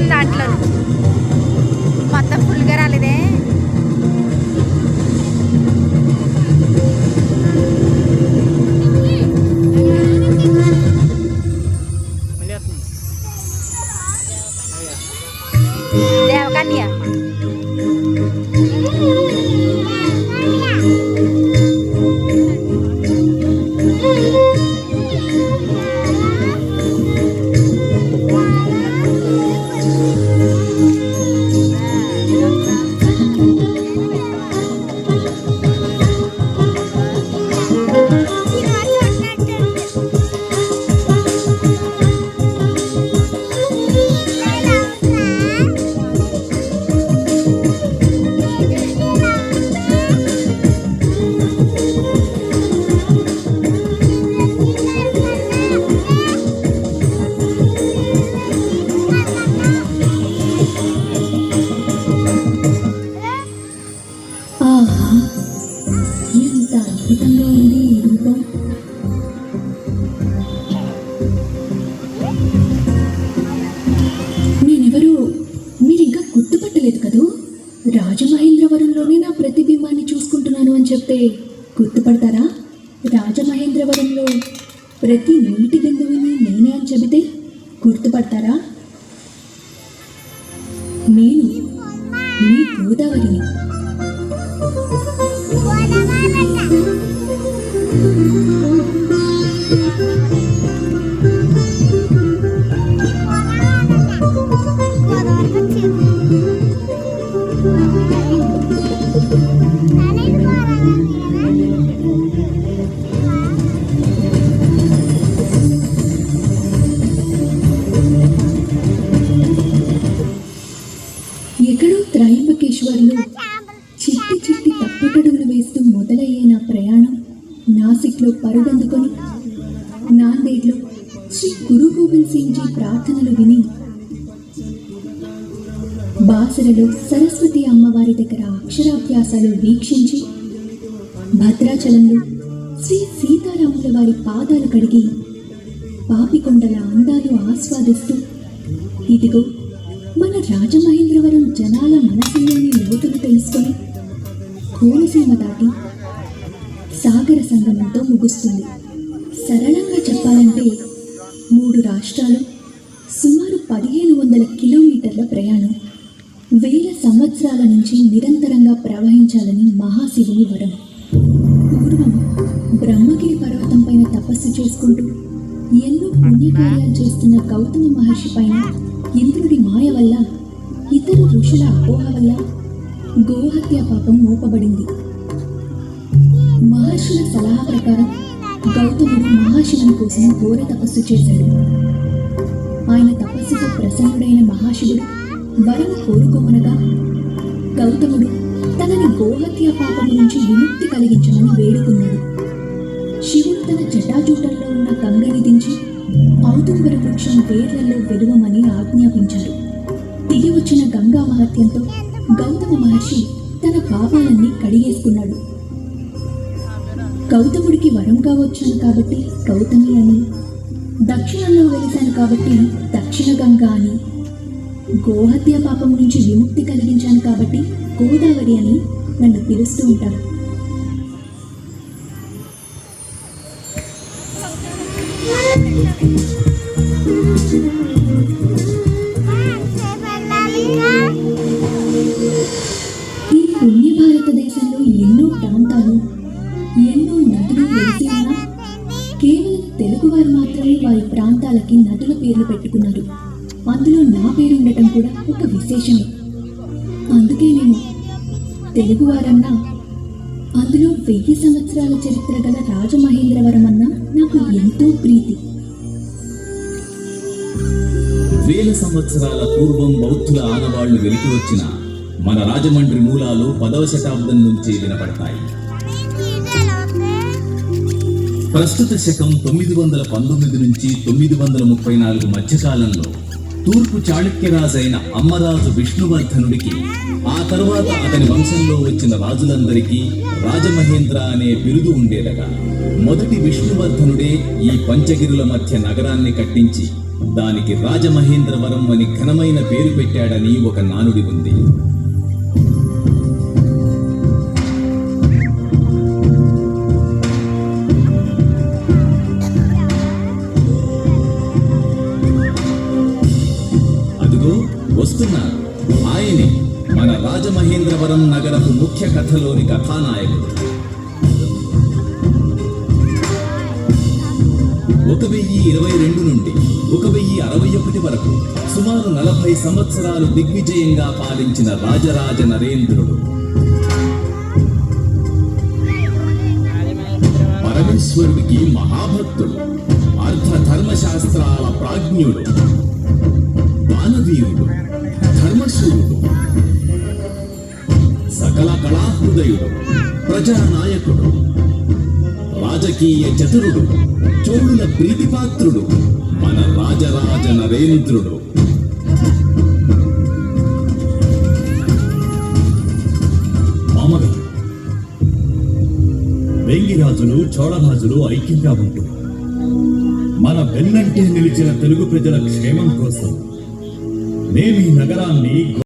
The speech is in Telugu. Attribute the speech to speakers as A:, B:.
A: వచ్చింది దాంట్లో మొత్తం ఫుల్గా రాలేదే. దేవకన్య
B: రాజమహేంద్రవరంలోనే నా ప్రతిబింబాన్ని చూసుకుంటున్నాను అని చెప్తే గుర్తుపడతారా? రాజమహేంద్రవరంలో ప్రతి నీటి బిందువుని నేనే అని చెబితే గుర్తుపడతారా? నేను మీ గోదావరిని. ఎక్కడో త్రయంబకేశ్వర్లో చిట్టి చిట్టి తప్పుటడుగులు వేస్తూ మొదలయ్యే నా ప్రయాణం నాసిక్లో పరుగందుకొని నాందేడ్లో శ్రీ గురు గోవింద్ సింగ్ జీ ప్రార్థనలు విని, బాసరలో సరస్వతి అమ్మవారి దగ్గర అక్షరాభ్యాసాలు వీక్షించి, భద్రాచలంలో శ్రీ సీతారాముల వారి పాదాలు కడిగి పాపికొండల అందాలు ఆస్వాదిస్తూ, ఇదిగో మన రాజమహేంద్రవరం జనాల మనసులోని లోతులు తెలుసుకొని కోనసీమ దాటి సాగర సంగమంతో ముగుస్తుంది. సరళంగా చెప్పాలంటే 3 రాష్ట్రాలు, సుమారు 1500 కిలోమీటర్ల ప్రయాణం, 1000 సంవత్సరాల నుంచి నిరంతరంగా ప్రవహించాలని మహాశివుని వరం. పూర్వం బ్రహ్మగిరి పర్వతం పైన తపస్సు చేసుకుంటూ ఎన్నో పుణ్యకార్యాలు చేస్తున్న గౌతమ మహర్షి పైన ఇంద్రుడి మాయ వల్ల, ఇతర ఋషుల అపోహ వల్ల గోహత్య పాపం మోపబడింది. మహర్షుల సలహా ప్రకారం గౌతముడు మహాశివుని కోసం ఘోర తపస్సు చేశాడు. ఆయన తపస్సుతో ప్రసన్నుడైన మహాశివుడు వరం కోరుకోమనగా గౌతముడు తనని గోహత్య పాపం నుంచి విముక్తి కలిగించమని వేడుకున్నాడు. శివుడు తన జటాజూటంలో ఉన్న గంగని దించి ఔదుంబర వృక్షం వేర్లలో వెలువమని ఆజ్ఞాపించారు. దిగి వచ్చిన గంగా మహత్యంతో గౌతమ మహర్షి తన పాపాలన్నీ కడిగేసుకున్నాడు. గౌతముడికి వరంగా వచ్చాను కాబట్టి గౌతమి అని, దక్షిణంలో వెలిశాను కాబట్టి దక్షిణ గంగా అని, గోహత్య పాపం నుంచి విముక్తి కలిగించాను కాబట్టి గోదావరి అని నన్ను పిలుస్తూ ఉంటారు. ఈ పుణ్య భారతదేశంలో ఎన్నో ప్రాంతాలు, ఎన్నో నదులు వెలిసి ఉన్నా కేవలం తెలుగువారు మాత్రమే వారి ప్రాంతాలకి నదుల పేర్లు పెట్టుకున్నారు. అందులో నా పేరు ఉండటం కూడా ఒక విశేషమే. అందుకే నేను తెలుగువారన్నా, అందులో 1000 సంవత్సరాల చరిత్ర గల రాజమహేంద్రవరం అన్నా నాకు ఎంతో ప్రీతి.
C: 1000 సంవత్సరాల పూర్వం బౌద్ధుల ఆనవాళ్లు వెలికి వచ్చిన మన రాజమండ్రి మూలాలు 10వ శతాబ్దం నుంచి వినపడతాయి. ప్రస్తుత శకం 919 నుంచి 934 మధ్యకాలంలో తూర్పు చాళుక్యరాజైన అమ్మరాజు విష్ణువర్ధనుడికి, ఆ తరువాత అతని వంశంలో వచ్చిన రాజులందరికీ రాజమహేంద్ర అనే బిరుదు ఉండేదగా. మొదటి విష్ణువర్ధనుడే ఈ పంచగిరుల మధ్య నగరాన్ని కట్టించి దానికి రాజమహేంద్రవరం అని ఘనమైన పేరు పెట్టాడని ఒక నానుడి ఉంది. అదుగో వస్తున్నారు. ఆయనే మన రాజమహేంద్రవరం నగరపు ముఖ్య కథలోని కథానాయకుడు. 1022 నుండి 1061 వరకు సుమారు 40 సంవత్సరాలు దిగ్విజయంగా పాలించిన రాజరాజ నరేంద్రుడు. పరమేశ్వరుడికి మహాభక్తుడు, అర్థ ధర్మశాస్త్రాల ప్రాజ్ఞుడు, దానవీరుడు, ధర్మశూరుడు, సకల కళాహృదయుడు, ప్రజానాయకుడు, రాజకీయ చతురుడు, చోళుల ప్రీతిపాత్రుడు మన రాజరాజ నరేంద్రుడు.
D: మామగారు, వేంగిరాజులు చోళరాజులు ఐక్యంగా ఉంటూ మన వెన్నంటే నిలిచిన తెలుగు ప్రజల క్షేమం కోసం మేమీ నగరాన్ని